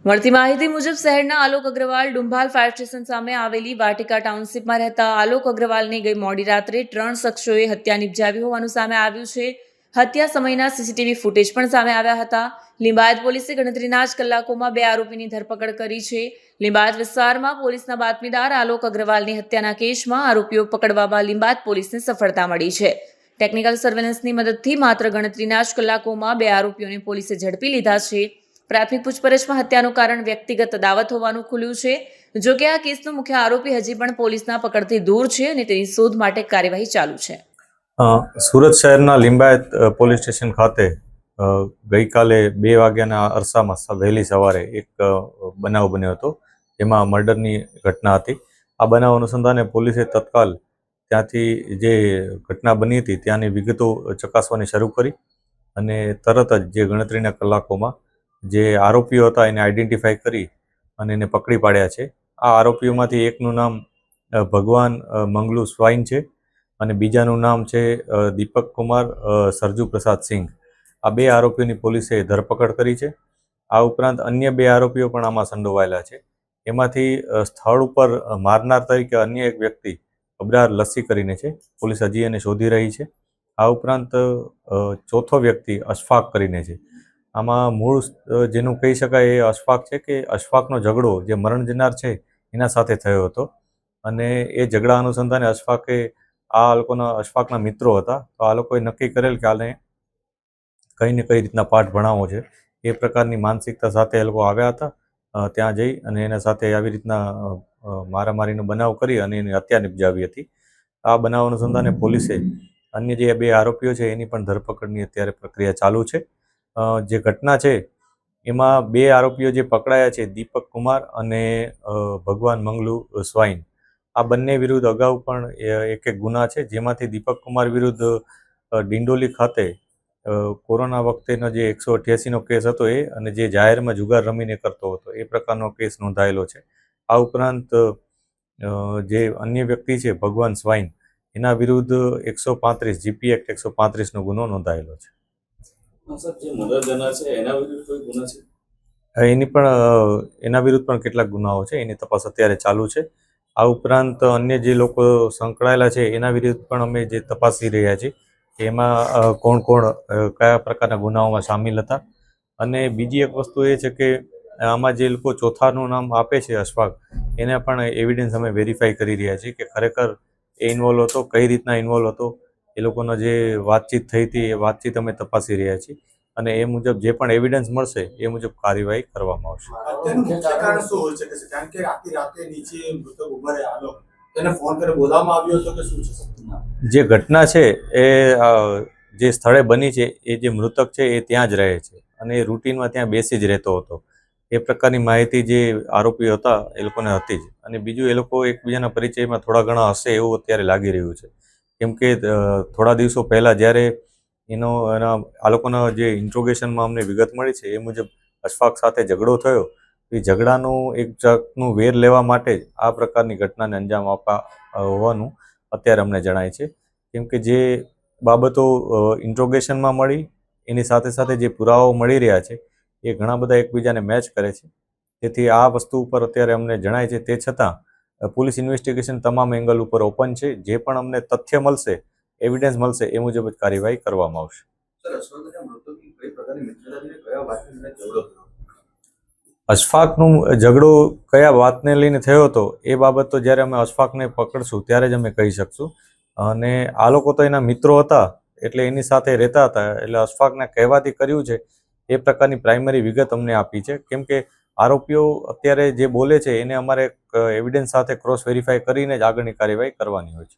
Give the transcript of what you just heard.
મળતી માહિતી મુજબ શહેરના આલોક અગ્રવાલ ડુંભાલ ફાયર સ્ટેશન સામે આવેલી વાટિકા ટાઉનશીપમાં રહેતા આલોક અગ્રવાલની ગઈ મોડી રાત્રે 3 શખ્સોએ હત્યા નિપજાવી હોવાનું સામે આવ્યું છે. હત્યા સમયના સીસીટીવી ફૂટેજ પણ સામે આવ્યા હતા. લિંબાયત પોલીસે ગણતરીના જ કલાકોમાં 2 આરોપીની ધરપકડ કરી છે. લિંબાયત વિસ્તારમાં પોલીસના બાતમીદાર આલોક અગ્રવાલની હત્યાના કેસમાં આરોપીઓ પકડવામાં લિંબાયત પોલીસને સફળતા મળી છે. ટેકનિકલ સર્વેલન્સની મદદથી માત્ર ગણતરીના જ કલાકોમાં 2 આરોપીઓને પોલીસે ઝડપી લીધા છે. પ્રાથમિક પૂછપરછમાં હત્યાનું કારણ વ્યક્તિગત અદાવત હોવાનું ખુલ્યું છે. જોકે આ કેસનો મુખ્ય આરોપી હજી પણ પોલીસના પકડથી દૂર છે અને તેની શોધ માટે કાર્યવાહી ચાલુ છે. સુરત શહેરના લિંબાયત પોલીસ સ્ટેશન ખાતે ગઈકાલે 2 વાગ્યાના અરસામાં વહેલી સવારે એક બનાવ બન્યો હતો, જેમાં મર્ડરની ઘટના હતી. આ બનાવ અનુસંધાને પોલીસે તત્કાલ ત્યાંથી જે ઘટના બની હતી ત્યાંની વિગતો ચકાસવાની શરૂ કરી અને તરત જ જે ગણતરીના કલાકોમાં જે આરોપીઓ હતા એને આઈડેન્ટિફાઈ કરી અને એને પકડી પાડ્યા છે. આ આરોપીઓમાંથી એકનું નામ ભગવાન મંગલુ સ્વાઈન છે અને બીજાનું નામ છે દીપક કુમાર સરજુ પ્રસાદ સિંઘ. આ 2 આરોપીઓની પોલીસે ધરપકડ કરી છે. આ ઉપરાંત અન્ય 2 આરોપીઓ પણ આમાં સંડોવાયેલા છે. એમાંથી સ્થળ ઉપર મારનાર તરીકે અન્ય એક વ્યક્તિ અબરાર લસ્સી કરીને છે, પોલીસ હજી એને શોધી રહી છે. આ ઉપરાંત ચોથો વ્યક્તિ અશફાક કરીને છે. આમાં મૂળ જેનું કહી શકાય એ અશફાક છે કે અશફાકનો ઝઘડો જે મરણ જનાર છે એના સાથે થયો હતો અને એ ઝઘડા અનુસંધાને અશફાકના મિત્રો હતા. તો આ લોકોએ નક્કી કરેલ કે આને કઈ ને કઈ રીતના પાઠ ભણાવવો છે. એ પ્રકારની માનસિકતા સાથે એ લોકો આવ્યા હતા. ત્યાં જઈ અને એના સાથે આવી રીતના મારામારીનો બનાવ કરી અને એની હત્યા નિપજાવી હતી. આ બનાવ અનુસંધાને પોલીસે અન્ય જે 2 આરોપીઓ છે એની પણ ધરપકડની અત્યારે પ્રક્રિયા ચાલુ છે. જે ઘટના છે એમાં 2 આરોપીઓ જે પકડાયા છે, દીપક કુમાર અને ભગવાન મંગલુ સ્વાઈન, આ બંને વિરુદ્ધ અગાઉ પણ એક ગુના છે, જેમાંથી દીપક કુમાર વિરુદ્ધ ડિંડોલી ખાતે કોરોના વખતેનો જે 188નો કેસ હતો એ અને જે જાહેરમાં જુગાર રમીને કરતો હતો એ પ્રકારનો કેસ નોંધાયેલો છે. આ ઉપરાંત જે અન્ય વ્યક્તિ છે ભગવાન સ્વાઈન, એના વિરુદ્ધ 135 જીપી એક્ટ 135નો ગુનો નોંધાયેલો છે. એના વિરુદ્ધ પણ કેટલાક ગુનાઓ છે, એની તપાસ અત્યારે ચાલુ છે. આ ઉપરાંત અન્ય જે લોકો સંકળાયેલા છે એના વિરુદ્ધ પણ અમે જે તપાસી રહ્યા છીએ કે એમાં કોણ કયા પ્રકારના ગુનાઓમાં સામેલ હતા. અને બીજી એક વસ્તુ એ છે કે આમાં જે લોકો ચોથાનું નામ આપે છે અશફાક, એને પણ એવિડન્સ અમે વેરીફાઈ કરી રહ્યા છીએ કે ખરેખર એ ઇન્વોલ્વ હતો, કઈ રીતના ઇન્વોલ્વ હતો, એ લોકોનો જે વાતચીત થઈ હતી એ વાતચીત અમે તપાસી રહ્યા છીએ અને એ મુજબ જે પણ એવિડન્સ મળશે એ મુજબ કાર્યવાહી કરવામાં આવશે. જે ઘટના છે એ જે સ્થળે બની છે એ જે મૃતક છે એ ત્યાં જ રહે છે અને એ રૂટીનમાં ત્યાં બેસી જ રહેતો હતો. એ પ્રકારની માહિતી જે આરોપીઓ હતા એ લોકોને હતી જ. અને બીજું, એ લોકો એકબીજાના પરિચયમાં થોડા ઘણા હશે એવું અત્યારે લાગી રહ્યું છે, કેમ કે થોડા દિવસો પહેલાં જ્યારે આ લોકોના જે ઇન્ટ્રોગેશનમાં અમને વિગત મળી છે એ મુજબ અશફાક સાથે ઝઘડો થયો. એ ઝઘડાનું એક જાતનું વેર લેવા માટે જ આ પ્રકારની ઘટનાને અંજામ આપવા હોવાનું અત્યારે અમને જણાય છે, કેમ કે જે બાબતો ઇન્ટ્રોગેશનમાં મળી એની સાથે સાથે જે પુરાવાઓ મળી રહ્યા છે એ ઘણા બધા એકબીજાને મેચ કરે છે. તેથી આ વસ્તુ ઉપર અત્યારે અમને જણાય છે. તે છતાં પોલીસ ઇન્વેસ્ટિગેશન તમામ એંગલ ઉપર ઓપન છે. જે પણ અમને તથ્ય મળશે, એવિડન્સ મળશે એ મુજબ જ કાર્યવાહી કરવામાં આવશે. અશફાકનું ઝઘડો કયા વાતને લઈને થયો હતો એ બાબત તો જ્યારે અમે અશફાકને પકડશું ત્યારે જ અમે કહી શકશું. અને આ લોકો તો એના મિત્રો હતા એટલે એની સાથે રહેતા હતા, એટલે અશફાકના કહેવાથી કર્યું છે એ પ્રકારની પ્રાઇમરી વિગત અમને આપી છે, કેમ કે આરોપીઓ અત્યારે જે બોલે છે એને અમારે એવિડન્સ સાથે ક્રોસ વેરીફાઈ કરીને જ આગળની કાર્યવાહી કરવાની હોય છે.